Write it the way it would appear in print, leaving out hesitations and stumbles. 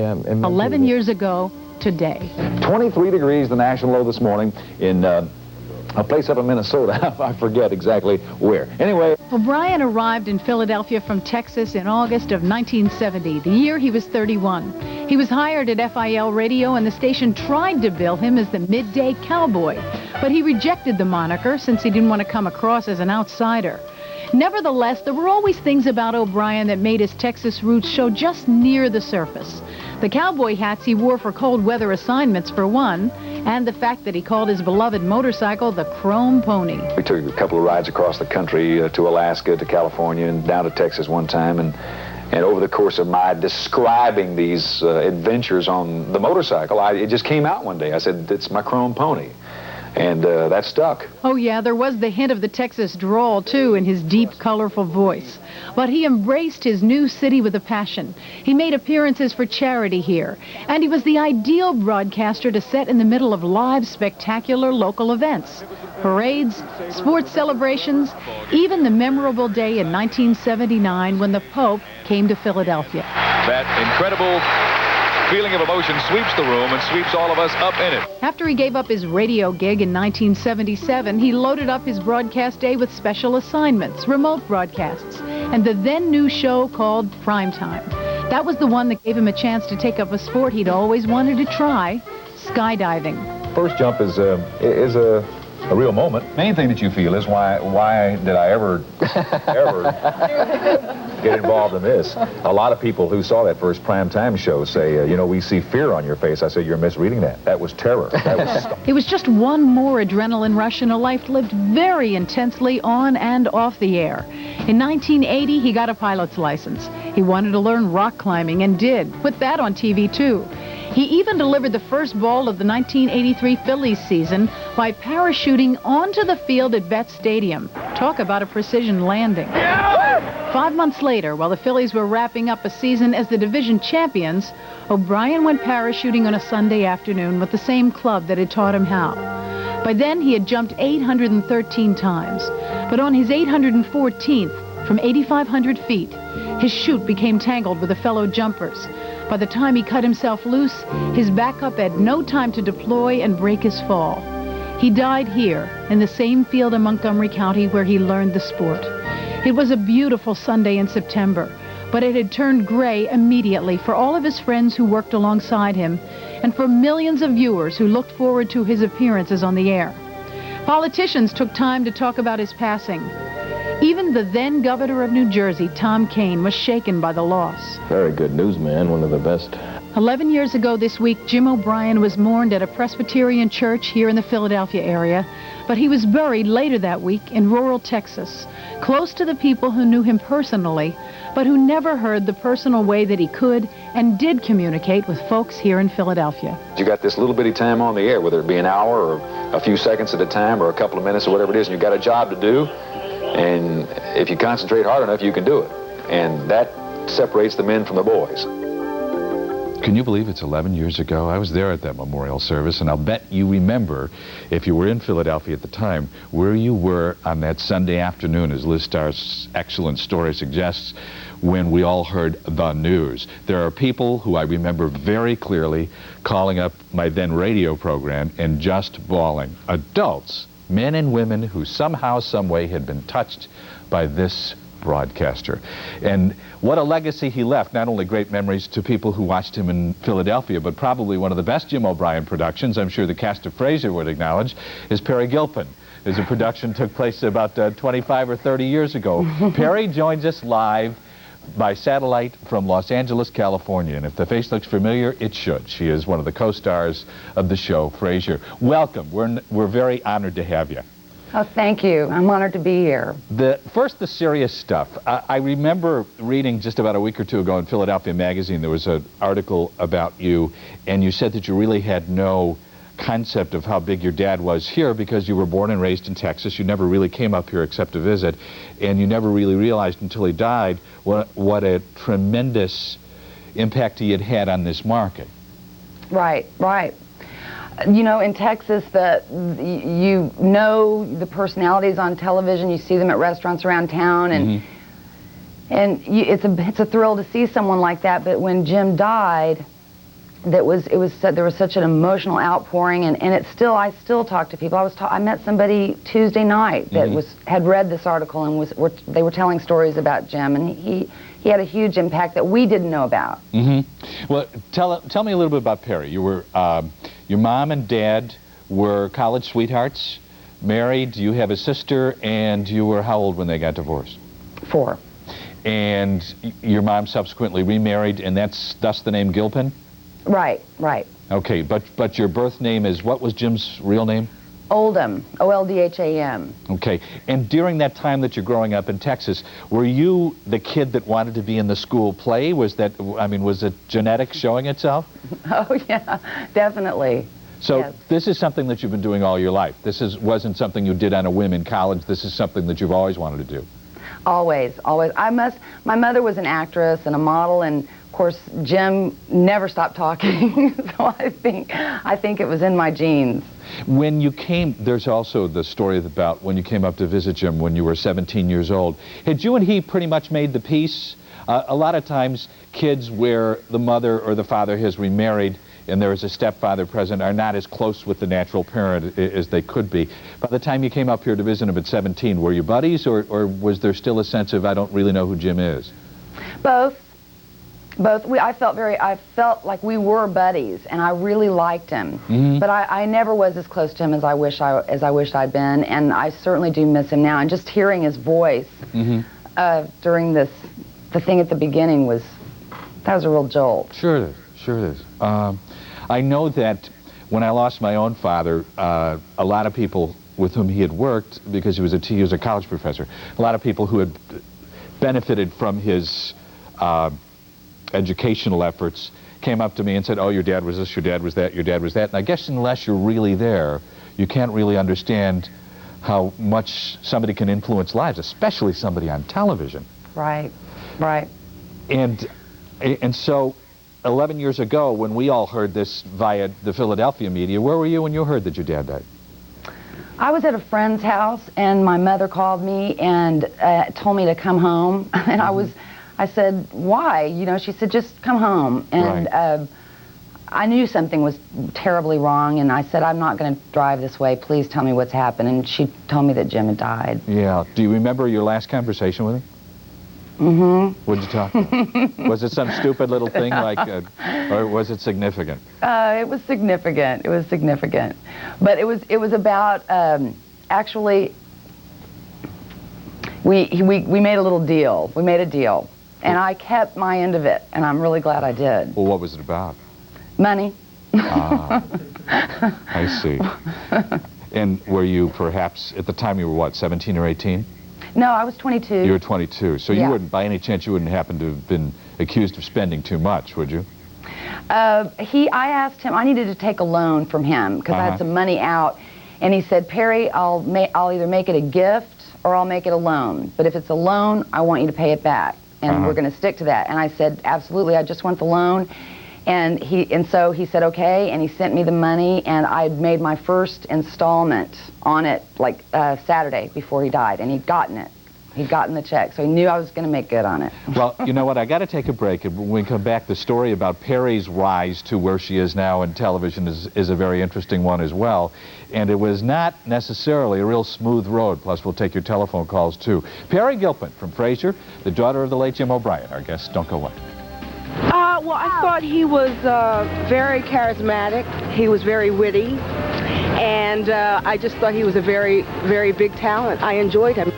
11 years ago today. 23 degrees, the national low this morning in a place up in Minnesota. I forget exactly where. Anyway. O'Brien arrived in Philadelphia from Texas in August of 1970, the year he was 31. He was hired at FIL Radio, and the station tried to bill him as the midday cowboy. But he rejected the moniker since he didn't want to come across as an outsider. Nevertheless, there were always things about O'Brien that made his Texas roots show just near the surface. The cowboy hats he wore for cold weather assignments, for one, and the fact that he called his beloved motorcycle the Chrome Pony. We took a couple of rides across the country to Alaska, to California, and down to Texas one time. And over the course of my describing these adventures on the motorcycle, it just came out one day. I said, it's my Chrome Pony. And that stuck. Oh, yeah, there was the hint of the Texas drawl, too, in his deep, colorful voice. But he embraced his new city with a passion. He made appearances for charity here. And he was the ideal broadcaster to set in the middle of live, spectacular local events. Parades, sports celebrations, even the memorable day in 1979 when the Pope came to Philadelphia. That incredible feeling of emotion sweeps the room and sweeps all of us up in it. After he gave up his radio gig in 1977, he loaded up his broadcast day with special assignments, remote broadcasts, and the then new show called Primetime. That was the one that gave him a chance to take up a sport he'd always wanted to try, skydiving. First jump is a real moment. Main thing that you feel is why did I ever get involved in this? A lot of people who saw that first primetime show say, you know, we see fear on your face. I said, you're misreading that. That was terror. That was It was just one more adrenaline rush in a life lived very intensely on and off the air. In 1980, he got a pilot's license. He wanted to learn rock climbing and did. Put that on TV, too. He even delivered the first ball of the 1983 Phillies season by parachuting onto the field at Betts Stadium. Talk about a precision landing. 5 months later, while the Phillies were wrapping up a season as the division champions, O'Brien went parachuting on a Sunday afternoon with the same club that had taught him how. By then, he had jumped 813 times. But on his 814th, from 8,500 feet, his chute became tangled with the fellow jumpers. By the time he cut himself loose, his backup had no time to deploy and break his fall. He died here, in the same field in Montgomery County where he learned the sport. It was a beautiful Sunday in September, but it had turned gray immediately for all of his friends who worked alongside him, and for millions of viewers who looked forward to his appearances on the air. Politicians took time to talk about his passing. Even the then governor of New Jersey, Tom Kean, was shaken by the loss. Very good newsman, one of the best. 11 years ago this week, Jim O'Brien was mourned at a Presbyterian church here in the Philadelphia area, but he was buried later that week in rural Texas, close to the people who knew him personally, but who never heard the personal way that he could and did communicate with folks here in Philadelphia. You got this little bitty time on the air, whether it be an hour or a few seconds at a time or a couple of minutes or whatever it is, and you've got a job to do. And if you concentrate hard enough, you can do it. And that separates the men from the boys. Can you believe it's 11 years ago? I was there at that memorial service, and I'll bet you remember, if you were in Philadelphia at the time, where you were on that Sunday afternoon, as Liz Starr's excellent story suggests, when we all heard the news. There are people who I remember very clearly calling up my then radio program and just bawling. Adults, men and women who somehow, some way had been touched by this broadcaster. And what a legacy he left, not only great memories to people who watched him in Philadelphia, but probably one of the best Jim O'Brien productions, I'm sure the cast of Frazier would acknowledge, is Peri Gilpin. There's a production took place about 25 or 30 years ago. Peri joins us live by satellite from Los Angeles, California. And if the face looks familiar, it should. She is one of the co-stars of the show, Frazier. Welcome. We're very honored to have you. Oh, thank you. I'm honored to be here. First, the serious stuff. I remember reading just about a week or two ago in Philadelphia Magazine, there was an article about you, and you said that you really had no concept of how big your dad was here because you were born and raised in Texas. You never really came up here except to visit, and you never really realized until he died what a tremendous impact he had had on this market. Right, right. You know, in Texas, you know the personalities on television. You see them at restaurants around town, and it's a thrill to see someone like that. But when Jim died, there was such an emotional outpouring, and I still talk to people. I met somebody Tuesday night that had read this article and they were telling stories about Jim, and he had a huge impact that we didn't know about. Well, tell me a little bit about Peri. You were your mom and dad were college sweethearts, married. You have a sister, and you were how old when they got divorced? 4. And your mom subsequently remarried, and thus the name Gilpin? Right. Okay, but your birth name is, what was Jim's real name? Oldham, O-L-D-H-A-M. Okay, and during that time that you're growing up in Texas, were you the kid that wanted to be in the school play? Was it genetics showing itself? Oh yeah, definitely. So yes. This is something that you've been doing all your life. Wasn't something you did on a whim in college. This is something that you've always wanted to do. Always. My mother was an actress and a model, and of course Jim never stopped talking. So I think it was in my genes. When you came, there's also the story about when you came up to visit Jim when you were 17 years old. Had you and he pretty much made the peace? A lot of times kids where the mother or the father has remarried and there is a stepfather present are not as close with the natural parent as they could be. By the time you came up here to visit him at 17, were you buddies, or was there still a sense of, I don't really know who Jim is? Both. I felt like we were buddies, and I really liked him. But I never was as close to him as I wish I'd been, and I certainly do miss him now. And just hearing his voice during the thing at the beginning was a real jolt. Sure it is. I know that when I lost my own father, a lot of people with whom he had worked, because he was a college professor, a lot of people who had benefited from his educational efforts came up to me and said, oh, your dad was this, your dad was that, your dad was that. And I guess unless you're really there, you can't really understand how much somebody can influence lives, especially somebody on television. Right. And so 11 years ago, when we all heard this via the Philadelphia media, where were you when you heard that your dad died? I was at a friend's house, and my mother called me and told me to come home. And I said, why? You know, she said, just come home. And right. I knew something was terribly wrong, and I said, I'm not going to drive this way. Please tell me what's happened. And she told me that Jim had died. Yeah. Do you remember your last conversation with him? What did you talk about? Was it some stupid little thing like, or was it significant? It was significant. But it was about, actually, we made a little deal. We made a deal. And I kept my end of it, and I'm really glad I did. Well, what was it about? Money. Ah, I see. And were you perhaps, at the time you were what, 17 or 18? No, I was 22. You were 22, so yeah. You wouldn't, by any chance, you wouldn't happen to have been accused of spending too much, would you? I asked him, I needed to take a loan from him because I had some money out, and he said, Peri, I'll either make it a gift or I'll make it a loan. But if it's a loan, I want you to pay it back, and we're going to stick to that. And I said, absolutely, I just want the loan. And so he said, okay, and he sent me the money, and I had made my first installment on it like Saturday before he died, and he'd gotten it. He'd gotten the check, so he knew I was going to make good on it. Well, you know what, I got to take a break, and when we come back, the story about Peri's rise to where she is now in television is a very interesting one as well, and it was not necessarily a real smooth road, plus we'll take your telephone calls too. Peri Gilpin from Frazier, the daughter of the late Jim O'Brien. Our guests, don't go away. Well, I thought he was very charismatic. He was very witty. And I just thought he was a very, very big talent. I enjoyed him.